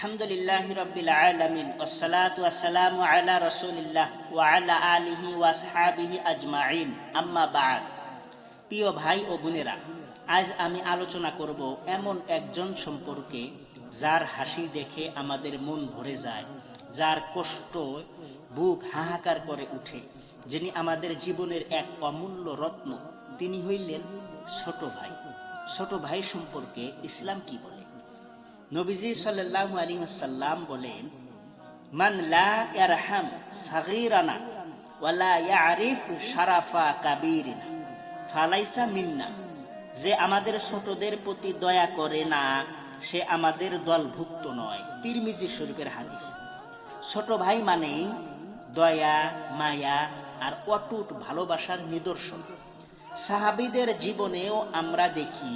আলহামদুলিল্লাহি রাব্বিল আলামিন ওয়াসসালাতু ওয়াসসালামু আলা রাসূলিল্লাহ ওয়া আলা আলিহি ওয়া আসহাবিহি আজমাইন, আম্মা বা'দ। প্রিয় ভাই ও বোনেরা, আজ আমি আলোচনা করব এমন একজন সম্পর্কে যার হাসি দেখে আমাদের মন ভরে যায়, যার কষ্ট বুক হাহাকার করে উঠে, যিনি আমাদের জীবনের এক অমূল্য রত্ন। তিনি হইলেন ছোট ভাই। ছোট ভাই সম্পর্কে ইসলাম কি বলে? নবীজি সাল্লাল্লাহু আলাইহি ওয়াসাল্লাম বলেন, মান লা ইয়ারহাম সাগীরানা ওয়া লা ইয়ারিফ শারাফা কাবীরিনা ফালাইসা মিন্না। যে আমাদের ছোটদের প্রতি দয়া করে না, সে আমাদের দলভুক্ত নয়। তিরমিজি শরীফের হাদিস। ছোট ভাই মানেই দয়া, মায়া আর অটুট ভালোবাসার নিদর্শন। সাহাবীদের জীবনেও আমরা দেখি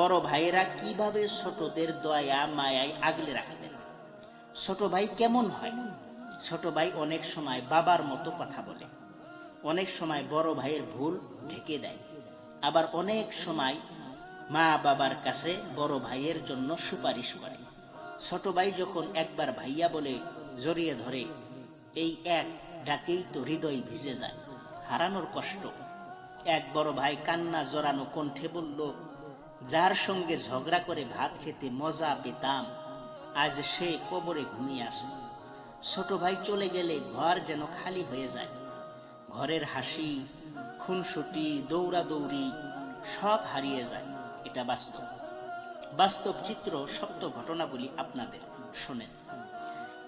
বড় ভাইয়েরা কিভাবে ছোটদের দয়া মায়ায় আগলে রাখতেন। ছোট ভাই কেমন হয়? ছোট ভাই অনেক সময় বাবার মতো কথা বলে, অনেক সময় বড় ভাইয়ের ভুল ঢেকে দেয়, আবার অনেক সময় মা বাবার কাছে বড় ভাইয়ের জন্য সুপারিশ করে। ছোট ভাই যখন একবার ভাইয়া বলে জড়িয়ে ধরে, এই এক ডাকেই তো হৃদয় ভিজে যায়, হারানোর কষ্ট। এক বড় ভাই কান্না জড়ানো কণ্ঠে বলল, যার সঙ্গে ঝগড়া করে ভাত খেতে মজা পেতাম, আজ সে কবরে ঘুমিয়ে আসে। ছোট ভাই চলে গেলে ঘর যেন খালি হয়ে যায়। ঘরের হাসি, খুনসুটি, দৌড়াদৌড়ি সব হারিয়ে যায়। এটা বাস্তব চিত্র, সত্য ঘটনা বলি আপনাদের, শোনেন।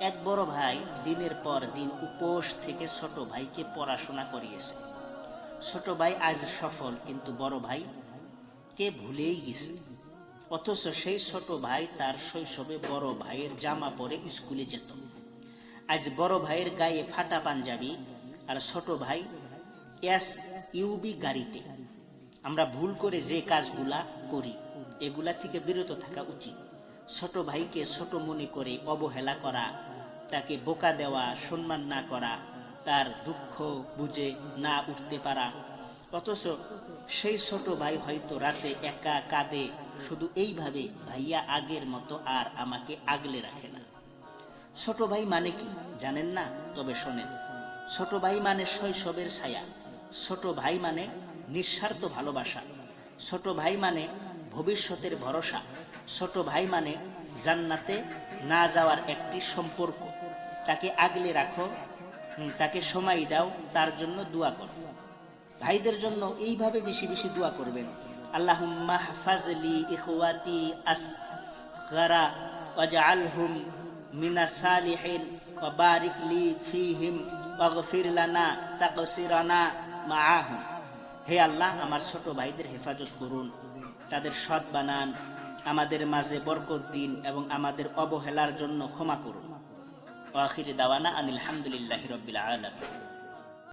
এক বড় ভাই দিনের পর দিন উপোস থেকে ছোট ভাইকে পড়াশোনা করিয়েছে। ছোট ভাই আজ সফল, কিন্তু বড় ভাই কে ভুলেই গেছে। অথচ সেই ছোট ভাই তার শৈশবে বড় ভাইয়ের জামা পরে স্কুলে যেত। আজ বড় ভাইয়ের গায়ে ফাটা পাঞ্জাবি আর ছোট ভাই এসইউভি গাড়িতে। আমরা ভুল করে যে কাজগুলা করি, এগুলা থেকে বিরত থাকা উচিত। ছোট ভাইকে ছোট মনে করে অবহেলা করা, তাকে বোকা দেওয়া, সম্মান না করা, তার দুঃখ বুঝে না উঠতে পারা। অথচ সেই ছোট ভাই হয়তো রাতে একা কাঁদে, শুধু এইভাবে, ভাইয়া আগের মতো আর আমাকে আগলে রাখে না। ছোট ভাই মানে কি জানেন না? তবে শোনেন। ছোট ভাই মানে শৈশবের ছায়া। ছোট ভাই মানে নিঃস্বার্থ ভালোবাসা। ছোট ভাই মানে ভবিষ্যতের ভরসা। ছোট ভাই মানে জান্নাতে না যাওয়ার একটি সম্পর্ক। তাকে আগলে রাখো, তাকে সময় দাও, তার জন্য দোয়া করো। ভাইদের জন্য এইভাবে বেশি বেশি দোয়া করবেন। আল্লাহুম্মা হাফাজলি ইখওয়াতি আসগারা ওয়াজআলহুম মিনাস সালিহিন ওয়া বারিক লি ফীহিম ওয়াগফির লানা তাকসিরানা মাআহুম। হে আল্লাহ, আমার ছোট ভাইদের হেফাজত করুন, তাদের সৎ বানান, আমাদের মাঝে বরকত দিন এবং আমাদের অবহেলার জন্য ক্ষমা করুন। ওয়া আখির দাওয়ানা আনিল হামদুলিল্লাহি রাব্বিল আলামিন।